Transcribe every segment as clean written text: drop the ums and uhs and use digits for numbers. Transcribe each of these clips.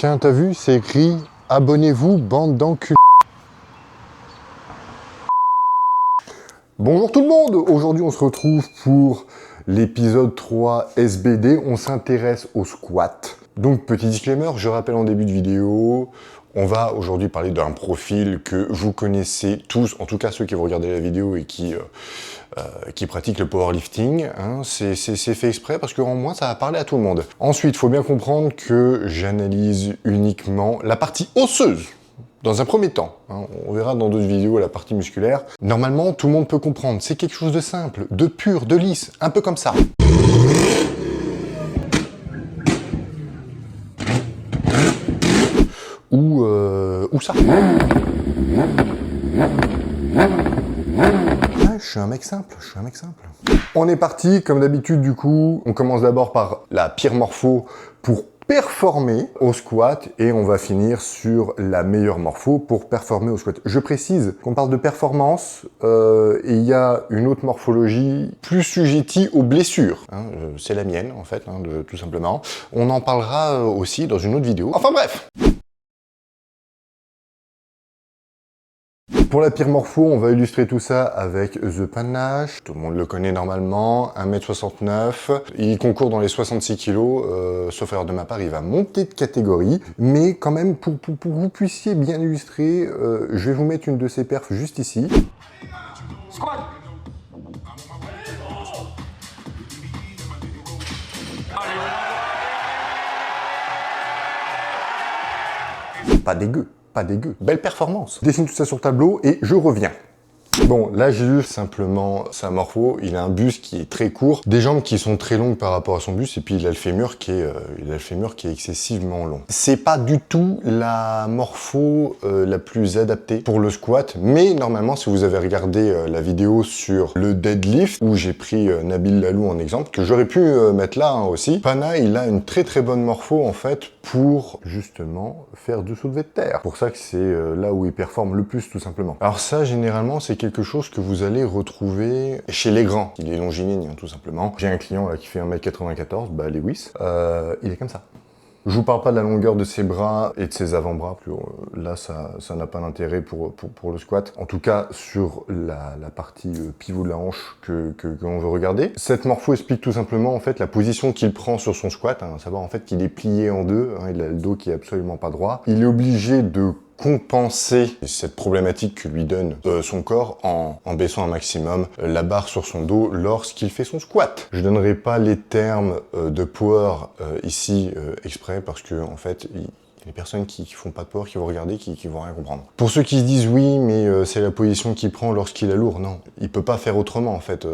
Tiens, t'as vu, c'est écrit « Abonnez-vous, bande d'enculés ». Bonjour tout le monde. Aujourd'hui, on se retrouve pour l'épisode 3 SBD. On s'intéresse au squat. Donc, petit disclaimer, je rappelle en début de vidéo, on va aujourd'hui parler d'un profil que vous connaissez tous, en tout cas ceux qui vont regarder la vidéo et qui pratiquent le powerlifting. Hein. C'est fait exprès parce que en moins, ça va parler à tout le monde. Ensuite, il faut bien comprendre que j'analyse uniquement la partie osseuse. Dans un premier temps, hein, on verra dans d'autres vidéos la partie musculaire. Normalement, tout le monde peut comprendre. C'est quelque chose de simple, de pur, de lisse, un peu comme ça. Ou ça. Ouais, je suis un mec simple, On est parti, comme d'habitude, du coup, on commence d'abord par la pire morpho pour performer au squat et on va finir sur la meilleure morpho pour performer au squat. Je précise qu'on parle de performance et il y a une autre morphologie plus sujettie aux blessures. Hein, c'est la mienne en fait, hein, tout simplement. On en parlera aussi dans une autre vidéo. Enfin bref. Pour la pire morpho, on va illustrer tout ça avec The Panache. Tout le monde le connaît normalement, 1m69. Il concourt dans les 66 kg, sauf erreur de ma part, il va monter de catégorie. Mais quand même, pour que vous puissiez bien illustrer, je vais vous mettre une de ses perfs juste ici. Squat. Pas dégueu. Pas dégueu. Belle performance. Je dessine tout ça sur tableau et je reviens. Bon, là j'ai lu simplement sa morpho, il a un buste qui est très court, des jambes qui sont très longues par rapport à son buste, et puis il a le fémur qui est excessivement long. C'est pas du tout la morpho la plus adaptée pour le squat, mais normalement si vous avez regardé la vidéo sur le deadlift, où j'ai pris Nabil Lalou en exemple, que j'aurais pu mettre là hein, aussi, Pana il a une très très bonne morpho en fait pour justement faire du soulevé de terre. Pour ça que c'est là où il performe le plus tout simplement. Alors ça généralement c'est quelque chose que vous allez retrouver chez les grands. Il est longiligne, hein, tout simplement. J'ai un client là qui fait 1m94, bah Lewis. Il est comme ça. Je vous parle pas de la longueur de ses bras et de ses avant-bras. Là, ça n'a pas d'intérêt pour le squat. En tout cas, sur la partie pivot de la hanche que l'on veut regarder. Cette morpho explique tout simplement en fait la position qu'il prend sur son squat. Hein, à savoir en fait qu'il est plié en deux. Hein, il a le dos qui est absolument pas droit. Il est obligé de compenser cette problématique que lui donne son corps en baissant un maximum la barre sur son dos lorsqu'il fait son squat. Je donnerai pas les termes de power ici exprès parce que en fait il y a des personnes qui font pas de power, qui vont regarder, qui vont rien comprendre. Pour ceux qui se disent oui, mais c'est la position qu'il prend lorsqu'il est lourd, non. Il peut pas faire autrement en fait.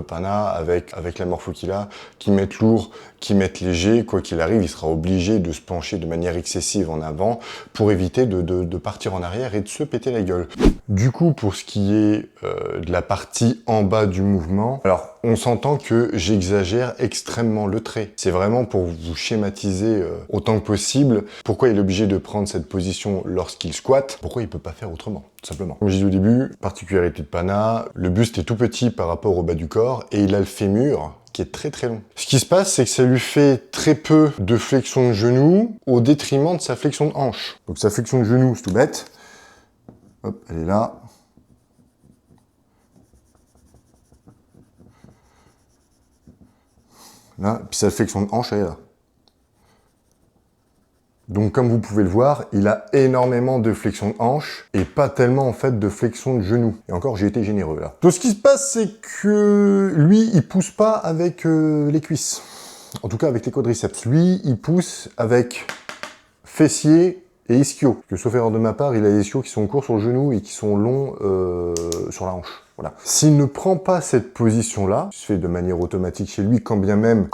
Pana, avec la morpho qu'il a, qui mette lourd, qui mette léger, quoi qu'il arrive, il sera obligé de se pencher de manière excessive en avant pour éviter de partir en arrière et de se péter la gueule. Du coup, pour ce qui est de la partie en bas du mouvement, alors on s'entend que j'exagère extrêmement le trait. C'est vraiment pour vous schématiser autant que possible pourquoi il est obligé de prendre cette position lorsqu'il squatte, pourquoi il peut pas faire autrement, tout simplement. Comme j'ai dit au début, particularité de Pana, le buste est tout petit par rapport au bas du corps et il a le fémur qui est très très long. Ce qui se passe, c'est que ça lui fait très peu de flexion de genou au détriment de sa flexion de hanche. Donc sa flexion de genou, c'est tout bête. Hop, elle est là. Là, puis sa flexion de hanche, elle est là. Donc comme vous pouvez le voir, il a énormément de flexion de hanche et pas tellement en fait de flexion de genou. Et encore, j'ai été généreux là. Tout ce qui se passe, c'est que lui, il pousse pas avec les cuisses. En tout cas, avec les quadriceps. Lui, il pousse avec fessier et ischio. Parce que sauf erreur de ma part, il a les ischios qui sont courts sur le genou et qui sont longs sur la hanche. Voilà. S'il ne prend pas cette position-là, se fait de manière automatique chez lui, quand bien même,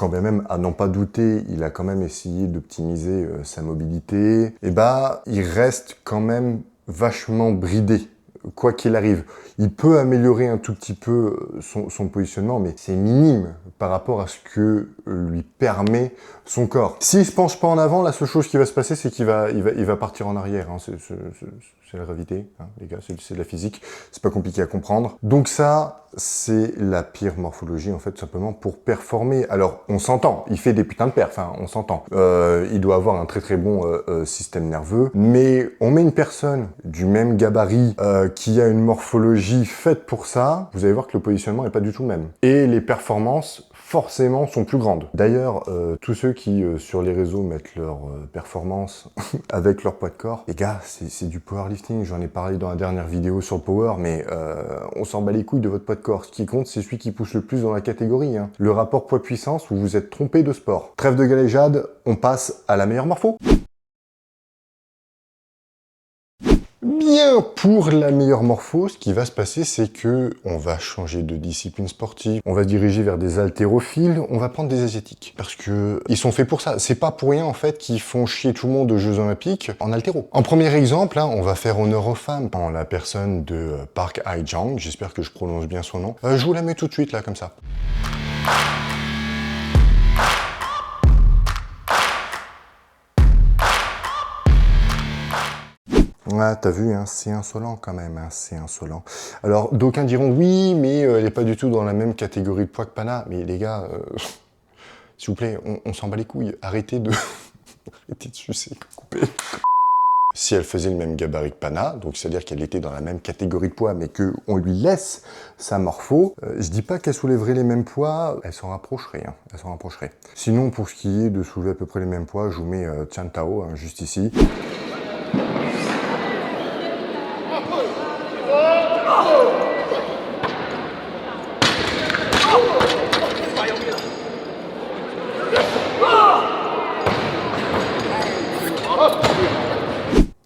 à n'en pas douter, il a quand même essayé d'optimiser sa mobilité, et bah, il reste quand même vachement bridé quoi qu'il arrive. Il peut améliorer un tout petit peu son positionnement, mais c'est minime par rapport à ce que lui permet son corps. S'il se penche pas en avant, la seule chose qui va se passer, c'est qu'il va partir en arrière. Hein. C'est la gravité, hein, les gars, c'est de la physique. C'est pas compliqué à comprendre. Donc ça, c'est la pire morphologie, en fait, tout simplement pour performer. Alors, on s'entend. Il fait des putains de perfs, hein, on s'entend. Il doit avoir un très très bon système nerveux. Mais on met une personne du même gabarit qui a une morphologie faite pour ça, vous allez voir que le positionnement n'est pas du tout le même. Et les performances, forcément, sont plus grandes. D'ailleurs, tous ceux qui, sur les réseaux, mettent leurs performances avec leur poids de corps, les gars, c'est du powerlifting. J'en ai parlé dans la dernière vidéo sur le power, mais on s'en bat les couilles de votre poids de corps. Ce qui compte, c'est celui qui pousse le plus dans la catégorie. Hein. Le rapport poids-puissance, vous vous êtes trompé de sport. Trêve de galéjade, on passe à la meilleure morpho. Bien, pour la meilleure morpho, ce qui va se passer, c'est que on va changer de discipline sportive, on va se diriger vers des haltérophiles, on va prendre des asiatiques. Parce que ils sont faits pour ça. C'est pas pour rien, en fait, qu'ils font chier tout le monde aux Jeux Olympiques en haltéro. En premier exemple, hein, on va faire honneur aux femmes, en la personne de Park Hae-jung, j'espère que je prononce bien son nom. Je vous la mets tout de suite, là, comme ça. Ah, t'as vu, hein, c'est insolent quand même, hein, c'est insolent. Alors, d'aucuns diront, oui, mais elle n'est pas du tout dans la même catégorie de poids que Pana. Mais les gars, s'il vous plaît, on s'en bat les couilles. Arrêtez de... Arrêtez de sucer, coupez. Si elle faisait le même gabarit que Pana, donc c'est-à-dire qu'elle était dans la même catégorie de poids, mais qu'on lui laisse sa morpho, je dis pas qu'elle soulèverait les mêmes poids, elle s'en rapprocherait, hein, elle s'en rapprocherait. Sinon, pour ce qui est de soulever à peu près les mêmes poids, je vous mets Tian Tao, hein, juste ici.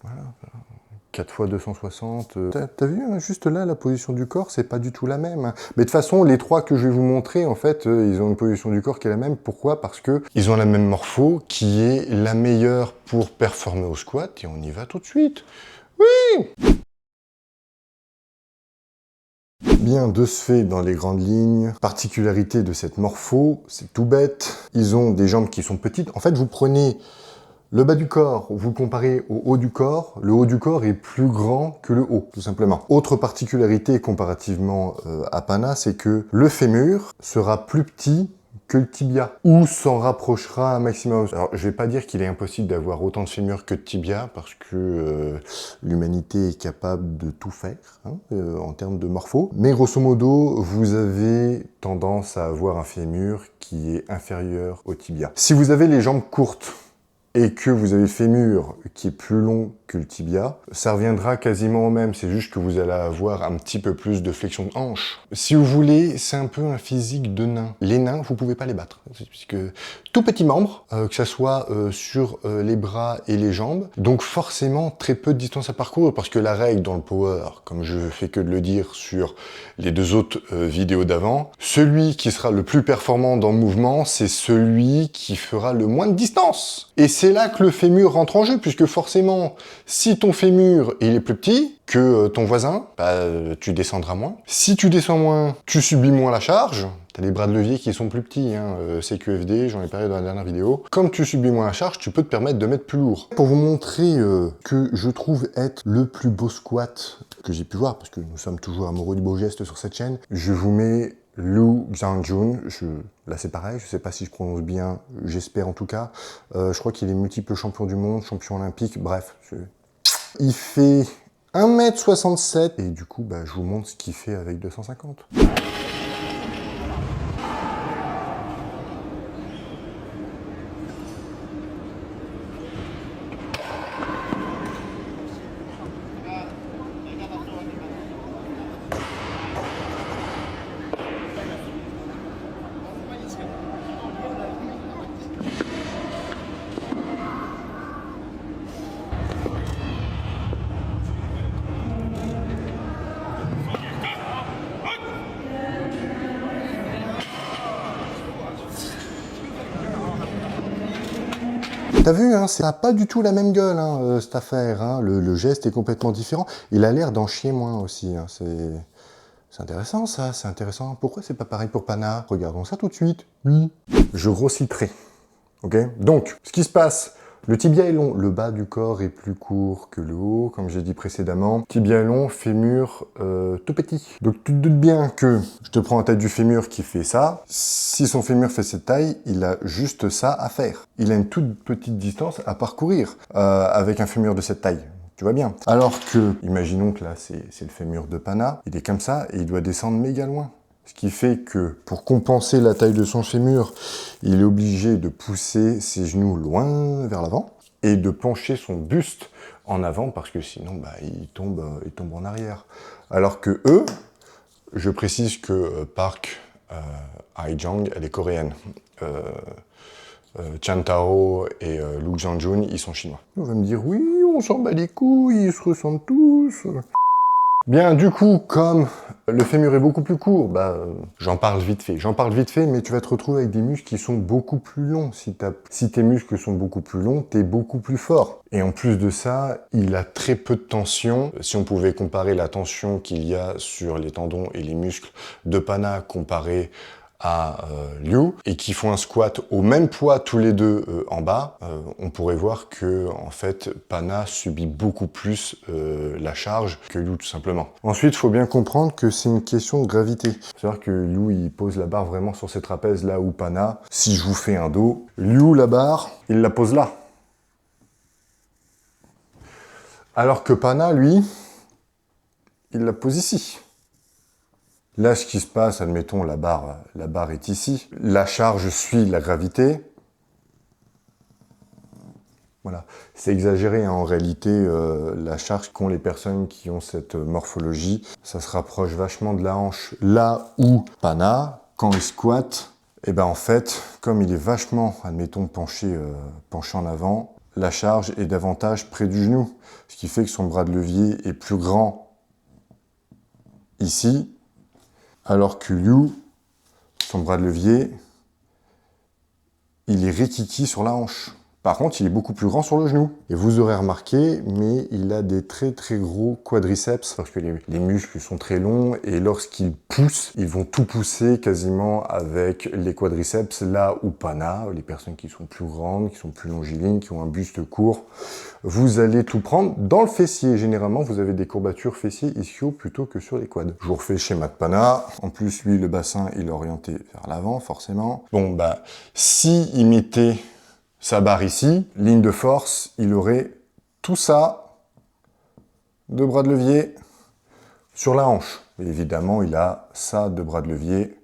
Voilà, 4 fois 260. T'as vu, hein, juste là, la position du corps, c'est pas du tout la même. Hein. Mais de toute façon, les trois que je vais vous montrer, en fait, ils ont une position du corps qui est la même. Pourquoi? Parce que ils ont la même morpho, qui est la meilleure pour performer au squat. Et on y va tout de suite. Oui! Bien, de ce fait, dans les grandes lignes, particularité de cette morpho, c'est tout bête. Ils ont des jambes qui sont petites. En fait, vous prenez le bas du corps, vous le comparez au haut du corps, le haut du corps est plus grand que le haut, tout simplement. Autre particularité comparativement à Pana, c'est que le fémur sera plus petit que le tibia, ou s'en rapprochera un maximum. Alors, je vais pas dire qu'il est impossible d'avoir autant de fémur que de tibia, parce que l'humanité est capable de tout faire, hein, en termes de morpho. Mais grosso modo, vous avez tendance à avoir un fémur qui est inférieur au tibia. Si vous avez les jambes courtes, et que vous avez le fémur qui est plus long que le tibia, ça reviendra quasiment au même, c'est juste que vous allez avoir un petit peu plus de flexion de hanche. Si vous voulez, c'est un peu un physique de nain. Les nains, vous pouvez pas les battre, puisque tout petit membre, que ça soit sur les bras et les jambes, donc forcément très peu de distance à parcourir, parce que la règle dans le power, comme je fais que de le dire sur les deux autres vidéos d'avant, celui qui sera le plus performant dans le mouvement, c'est celui qui fera le moins de distance. Et c'est là que le fémur rentre en jeu, puisque forcément, si ton fémur il est plus petit que ton voisin, bah, tu descendras moins. Si tu descends moins, tu subis moins la charge. T'as les bras de levier qui sont plus petits, hein, CQFD, j'en ai parlé dans la dernière vidéo. Comme tu subis moins la charge, tu peux te permettre de mettre plus lourd. Pour vous montrer que je trouve être le plus beau squat que j'ai pu voir, parce que nous sommes toujours amoureux du beau geste sur cette chaîne, je vous mets Liu Xiangjun. Là c'est pareil, je sais pas si je prononce bien, j'espère en tout cas. Je crois qu'il est multiple champion du monde, champion olympique, bref. Il fait 1m67 et du coup bah, je vous montre ce qu'il fait avec 250. T'as vu, hein, ça n'a pas du tout la même gueule, hein, cette affaire. Hein. Le geste est complètement différent. Il a l'air d'en chier moins aussi. Hein. C'est intéressant, ça, c'est intéressant. Pourquoi c'est pas pareil pour Pana? Regardons ça tout de suite. Oui. Je reciterai. Ok? Donc, ce qui se passe, le tibia est long. Le bas du corps est plus court que le haut, comme j'ai dit précédemment. Tibia est long, fémur tout petit. Donc, tu te doutes bien que je te prends la taille du fémur qui fait ça. Si son fémur fait cette taille, il a juste ça à faire. Il a une toute petite distance à parcourir avec un fémur de cette taille. Tu vois bien. Alors que, imaginons que là, c'est le fémur de Pana, il est comme ça et il doit descendre méga loin. Ce qui fait que, pour compenser la taille de son fémur, il est obligé de pousser ses genoux loin vers l'avant et de pencher son buste en avant parce que sinon, bah, il tombe en arrière. Alors que eux, je précise que Park Hae-jung, elle est coréenne. Chan Tao et Lu Jianjun, ils sont chinois. On va me dire, oui, on s'en bat les couilles, ils se ressemblent tous. Bien, du coup, comme le fémur est beaucoup plus court, bah, j'en parle vite fait, mais tu vas te retrouver avec des muscles qui sont beaucoup plus longs. Si tes muscles sont beaucoup plus longs, t'es beaucoup plus fort. Et en plus de ça, il a très peu de tension. Si on pouvait comparer la tension qu'il y a sur les tendons et les muscles de Pana comparé à Liu, et qui font un squat au même poids tous les deux en bas, on pourrait voir que en fait Pana subit beaucoup plus la charge que Liu tout simplement. Ensuite, il faut bien comprendre que c'est une question de gravité. C'est-à-dire que Liu, il pose la barre vraiment sur ses trapèzes, là où Pana, si je vous fais un dos, Liu, la barre, il la pose là. Alors que Pana, lui, il la pose ici. Là, ce qui se passe, admettons, la barre est ici. La charge suit la gravité. Voilà. C'est exagéré, hein. En réalité, la charge qu'ont les personnes qui ont cette morphologie, ça se rapproche vachement de la hanche. Là où Pana, quand il squatte, et ben en fait, comme il est vachement, admettons, penché en avant, la charge est davantage près du genou. Ce qui fait que son bras de levier est plus grand ici, alors que Liu, son bras de levier, il est rikiki sur la hanche. Par contre, il est beaucoup plus grand sur le genou. Et vous aurez remarqué, mais il a des très très gros quadriceps parce que les muscles sont très longs et lorsqu'ils poussent, ils vont tout pousser quasiment avec les quadriceps. Là où Pana, les personnes qui sont plus grandes, qui sont plus longilignes, qui ont un buste court, vous allez tout prendre dans le fessier. Généralement, vous avez des courbatures fessiers ischio plutôt que sur les quads. Je vous refais le schéma de Pana. En plus, lui, le bassin, il est orienté vers l'avant, forcément. Bon, bah, si il mettait sa barre ici, ligne de force, il aurait tout ça, de bras de levier, sur la hanche. Et évidemment, il a ça de bras de levier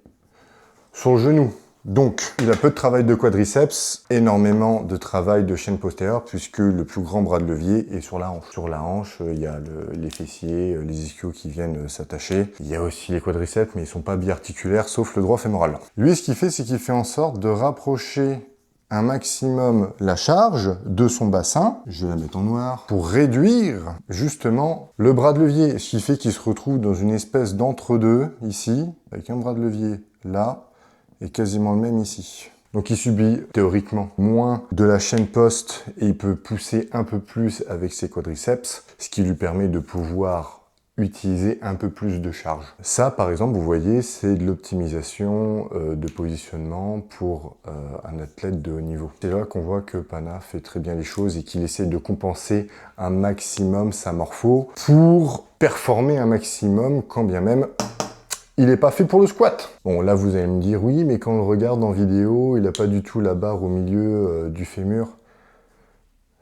sur le genou. Donc, il a peu de travail de quadriceps, énormément de travail de chaîne postérieure, puisque le plus grand bras de levier est sur la hanche. Sur la hanche, il y a les fessiers, les ischios qui viennent s'attacher. Il y a aussi les quadriceps, mais ils sont pas biarticulaires, sauf le droit fémoral. Lui, ce qu'il fait, c'est qu'il fait en sorte de rapprocher un maximum la charge de son bassin, je vais la mettre en noir, pour réduire justement le bras de levier, ce qui fait qu'il se retrouve dans une espèce d'entre-deux, ici, avec un bras de levier là, et quasiment le même ici. Donc il subit théoriquement moins de la chaîne post et il peut pousser un peu plus avec ses quadriceps, ce qui lui permet de pouvoir utiliser un peu plus de charge. Ça, par exemple, vous voyez, c'est de l'optimisation de positionnement pour un athlète de haut niveau. C'est là qu'on voit que Pana fait très bien les choses et qu'il essaie de compenser un maximum sa morpho pour performer un maximum, quand bien même il n'est pas fait pour le squat. Bon, là, vous allez me dire, oui, mais quand on le regarde en vidéo, il n'a pas du tout la barre au milieu du fémur.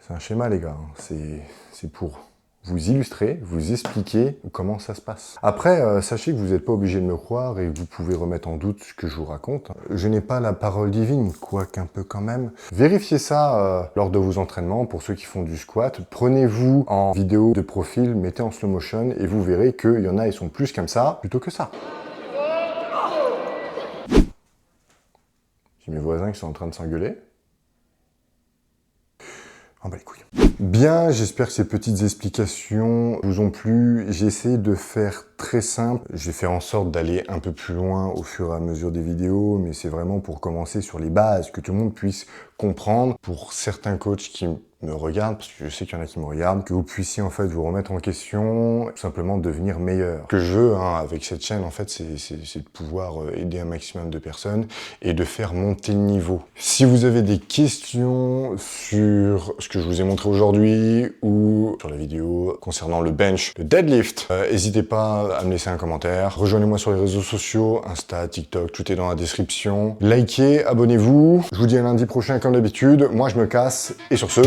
C'est un schéma, les gars. C'est pour vous illustrer, vous expliquer comment ça se passe. Après, sachez que vous n'êtes pas obligé de me croire et vous pouvez remettre en doute ce que je vous raconte. Je n'ai pas la parole divine, quoique un peu quand même. Vérifiez ça lors de vos entraînements pour ceux qui font du squat. Prenez-vous en vidéo de profil, mettez en slow motion et vous verrez qu'il y en a, ils sont plus comme ça plutôt que ça. J'ai mes voisins qui sont en train de s'engueuler. Oh bah les couilles. Bien, j'espère que ces petites explications vous ont plu. J'ai essayé de faire très simple. J'ai fait en sorte d'aller un peu plus loin au fur et à mesure des vidéos, mais c'est vraiment pour commencer sur les bases, que tout le monde puisse comprendre. Pour certains coachs qui me regardent, parce que je sais qu'il y en a qui me regardent, que vous puissiez en fait vous remettre en question, tout simplement devenir meilleur. Ce que je veux avec cette chaîne, en fait, c'est de pouvoir aider un maximum de personnes et de faire monter le niveau. Si vous avez des questions sur ce que je vous ai montré aujourd'hui ou sur la vidéo concernant le bench, le deadlift, n'hésitez pas à me laisser un commentaire. Rejoignez-moi sur les réseaux sociaux, Insta, TikTok, tout est dans la description. Likez, abonnez-vous. Je vous dis à lundi prochain comme d'habitude. Moi, je me casse et sur ce...